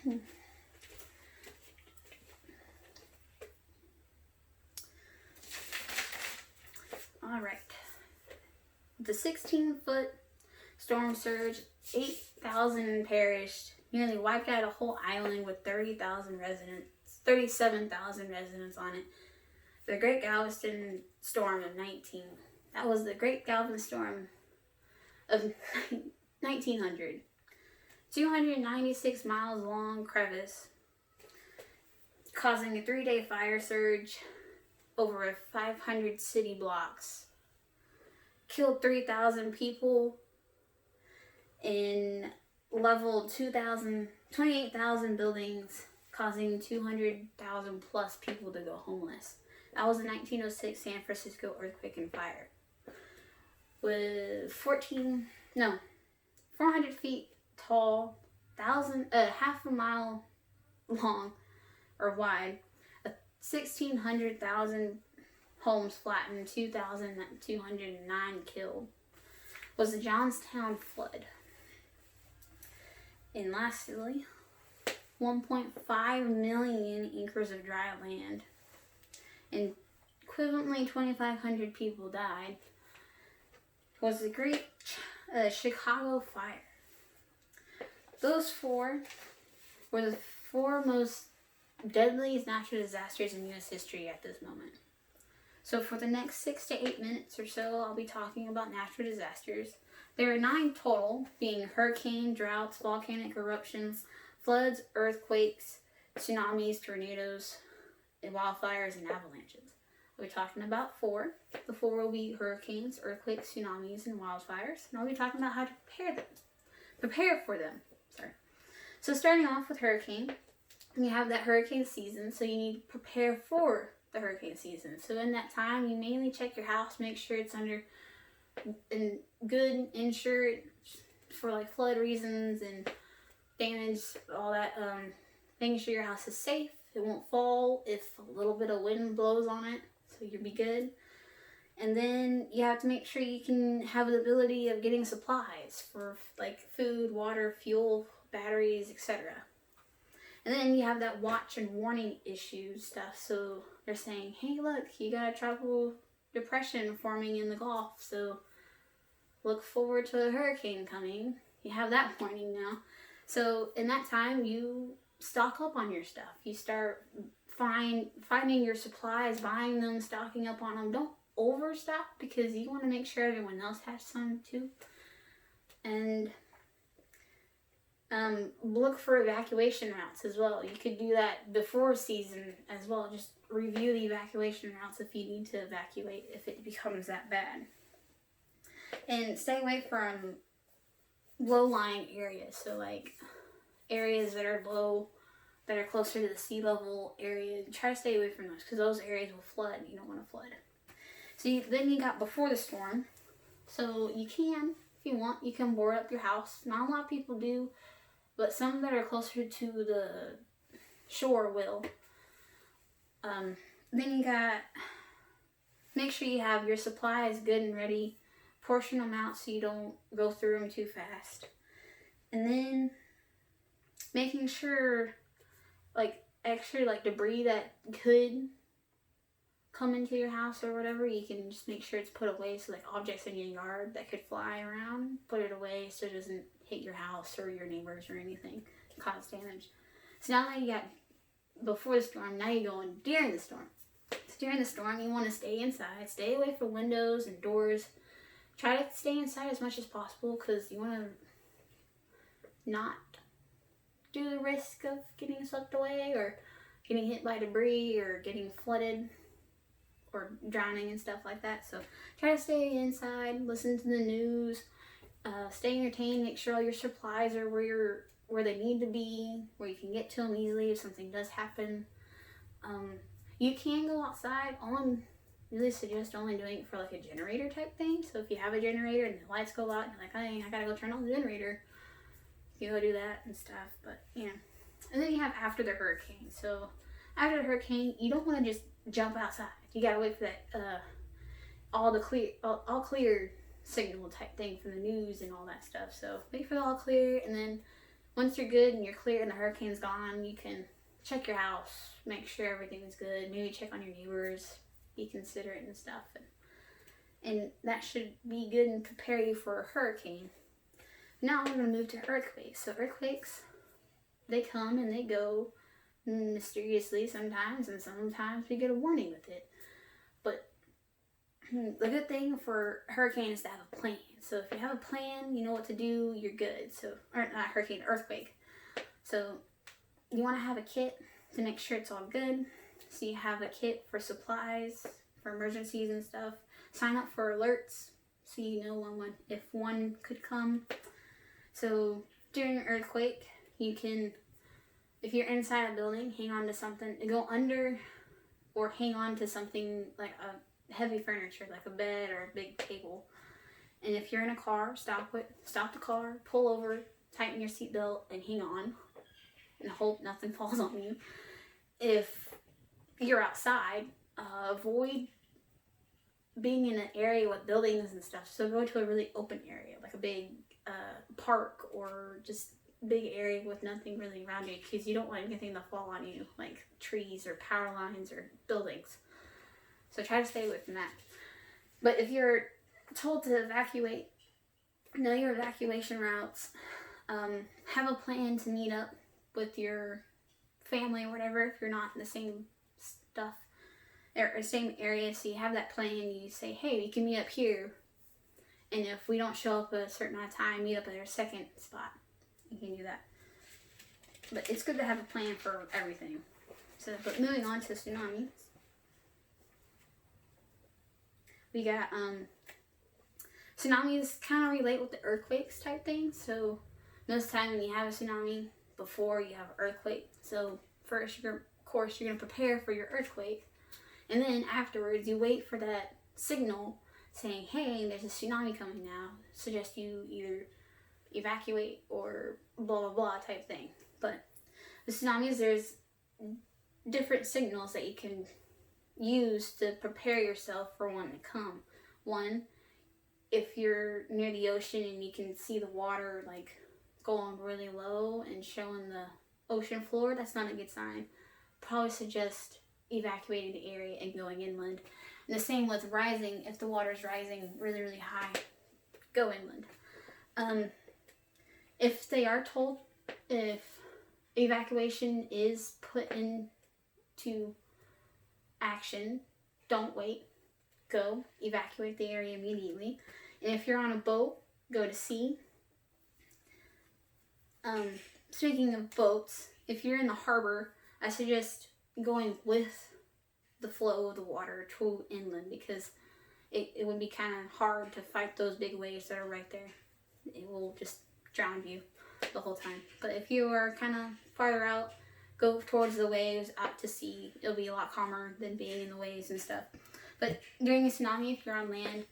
All right. The 16-foot storm surge, 8,000 perished, nearly wiped out a whole island with 37,000 residents on it. The Great Galveston Storm of 19. That was the Great Galveston Storm of 1900. 296 miles long crevice, causing a 3-day fire surge over 500 city blocks. Killed 3,000 people and leveled 28,000 buildings, causing 200,000 plus people to go homeless. That was the 1906 San Francisco earthquake and fire. With 400 feet tall, half a mile long or wide, 1,600,000 homes flattened, 2,209 killed, was the Johnstown flood. And lastly, 1.5 million acres of dry land and equivalently 2,500 people died, was the Great Chicago Fire. Those four were the four most deadliest natural disasters in U.S. history at this moment. So for the next 6 to 8 minutes or so, I'll be talking about natural disasters. There are 9 total, being hurricane, droughts, volcanic eruptions, floods, earthquakes, tsunamis, tornadoes, and wildfires, and avalanches. We'll be talking about 4. The 4 will be hurricanes, earthquakes, tsunamis, and wildfires. And I'll be talking about how to prepare for them. So starting off with hurricane, you have that hurricane season, so you need to prepare for the hurricane season. So in that time, you mainly check your house, make sure it's under and good insured for like flood reasons and damage, all that. Making sure your house is safe, it won't fall if a little bit of wind blows on it, so you'll be good. And then you have to make sure you can have the ability of getting supplies for like food, water, fuel, batteries, etc. And then you have that watch and warning issue stuff. So they're saying, hey, look, you got a tropical depression forming in the Gulf, so look forward to a hurricane coming. You have that warning now. So in that time, you stock up on your stuff. You start finding your supplies, buying them, stocking up on them. Don't overstock, because you want to make sure everyone else has some too. And look for evacuation routes as well. You could do that before season as well. Just review the evacuation routes if you need to evacuate, if it becomes that bad. And stay away from low-lying areas. So like areas that are low, that are closer to the sea level area. Try to stay away from those, because those areas will flood. You don't want to flood. So then you got before the storm. So you can, if you want, you can board up your house. Not a lot of people do, but some that are closer to the shore will. Then you got, make sure you have your supplies good and ready. Portion them out so you don't go through them too fast. And then making sure, like, extra, like, debris that could come into your house or whatever, you can just make sure it's put away. So like objects in your yard that could fly around, put it away so it doesn't hit your house or your neighbors or anything, cause damage. So now that you got before the storm, now you're going during the storm. So during the storm, you want to stay inside, stay away from windows and doors. Try to stay inside as much as possible, because you want to not do the risk of getting swept away or getting hit by debris or getting flooded or drowning and stuff like that. So try to stay inside, listen to the news, stay entertained, make sure all your supplies are where they need to be, where you can get to them easily if something does happen. You can go outside. All I'm really suggest only doing it for like a generator type thing. So if you have a generator and the lights go out and you're like, hey, I gotta go turn on the generator, you go do that and stuff. But yeah. And then you have after the hurricane. So after the hurricane, you don't want to just jump outside. You gotta wait for that all clear signal type thing from the news and all that stuff. So wait for the all clear, and then once you're good and you're clear and the hurricane's gone, you can check your house, make sure everything's good, maybe check on your neighbors, be considerate and stuff. And that should be good and prepare you for a hurricane. Now we're going to move to earthquakes. So earthquakes, they come and they go mysteriously sometimes, and sometimes we get a warning with it. But the good thing for hurricane is to have a plan. So if you have a plan, you know what to do, you're good. So, or not hurricane, earthquake. So you want to have a kit to make sure it's all good. So you have a kit for supplies, for emergencies and stuff. Sign up for alerts so you know if one could come. So during an earthquake, you can, if you're inside a building, hang on to something, go under or hang on to something like a heavy furniture, like a bed or a big table. And if you're in a car, stop the car, pull over, tighten your seatbelt, and hang on, and hope nothing falls on you. If you're outside, avoid being in an area with buildings and stuff. So go to a really open area, like a big park or just big area with nothing really around you, because you don't want anything to fall on you, like trees or power lines or buildings. So try to stay away from that. But if you're told to evacuate, know your evacuation routes. Have a plan to meet up with your family or whatever if you're not in the same stuff or same area. So you have that plan. You say, hey, we can meet up here. And if we don't show up at a certain amount of time, meet up at our second spot. You can do that. But it's good to have a plan for everything. So, but moving on to tsunamis. We got tsunamis kind of relate with the earthquakes type thing. So most of the time when you have a tsunami, before you have an earthquake. So first, you're going to prepare for your earthquake. And then afterwards, you wait for that signal saying, hey, there's a tsunami coming now. Suggest you either evacuate or blah, blah, blah type thing. But the tsunamis, there's different signals that you can use to prepare yourself for one to come. One, if you're near the ocean and you can see the water like going really low and showing the ocean floor, that's not a good sign. Probably suggest evacuating the area and going inland. And the same with rising. If the water's rising really, really high, go inland. If they are told, if evacuation is put into action, don't wait. Go evacuate the area immediately. And if you're on a boat, go to sea. Speaking of boats, if you're in the harbor, I suggest going with the flow of the water to inland, because it would be kind of hard to fight those big waves that are right there. It will just drown you the whole time. But if you are kind of farther out, go towards the waves, out to sea. It'll be a lot calmer than being in the waves and stuff. But during a tsunami, if you're on land,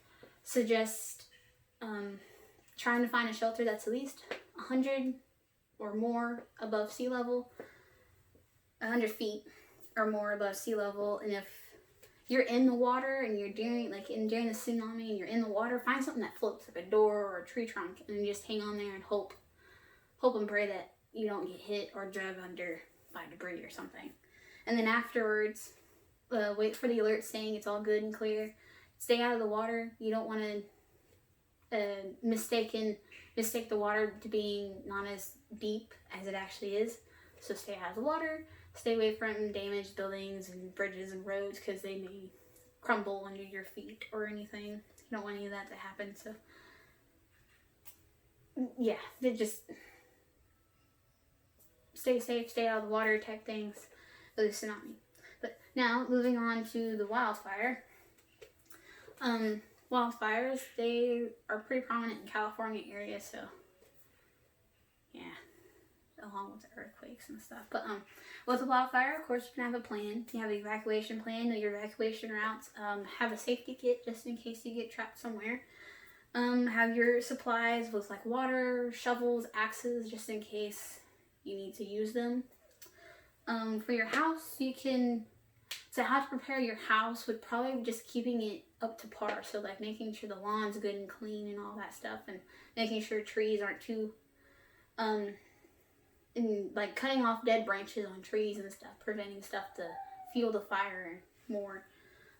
suggest trying to find a shelter that's at least 100 or more above sea level, 100 feet or more above sea level. And if you're in the water and you're during the tsunami and you're in the water, find something that floats, like a door or a tree trunk, and just hang on there and hope and pray that you don't get hit or dragged under by debris or something. And then afterwards, wait for the alert saying it's all good and clear. Stay out of the water. You don't want to mistake the water to being not as deep as it actually is. So stay out of the water. Stay away from damaged buildings and bridges and roads, because they may crumble under your feet or anything. You don't want any of that to happen. So yeah, they just stay safe, stay out of the water type things for the tsunami. But now, moving on to the wildfire. Wildfires, they are pretty prominent in California area, so yeah, along with the earthquakes and stuff. But with a wildfire, of course, you can have a plan. You have an evacuation plan, know your evacuation routes. Have a safety kit just in case you get trapped somewhere. Have your supplies with like water, shovels, axes, just in case you need to use them. For your house, so how to prepare your house would probably be just keeping it up to par. So like making sure the lawn's good and clean and all that stuff, and making sure trees aren't too and like cutting off dead branches on trees and stuff, preventing stuff to fuel the fire more.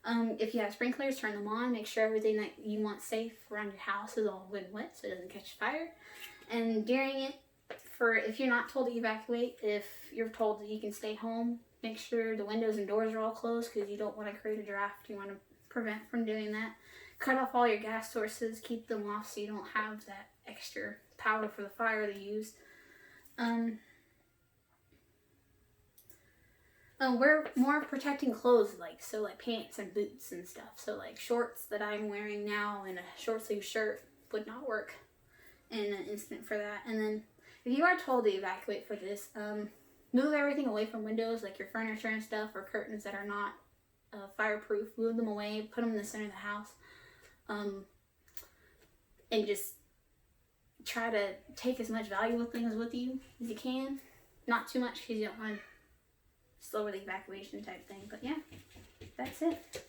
If you have sprinklers, turn them on. Make sure everything that you want safe around your house is all good and wet so it doesn't catch fire. And during it, if you're not told to evacuate, if you're told that you can stay home, make sure the windows and doors are all closed because you don't want to create a draft. You want to prevent from doing that. Cut off all your gas sources. Keep them off so you don't have that extra power for the fire to use. Wear more protecting clothes, like pants and boots and stuff. So like shorts that I'm wearing now and a short sleeve shirt would not work in an instant for that. And then if you are told to evacuate for this, move everything away from windows, like your furniture and stuff, or curtains that are not fireproof. Move them away, put them in the center of the house, and just try to take as much valuable things with you as you can. Not too much because you don't want to slower the evacuation type thing. But yeah, that's it.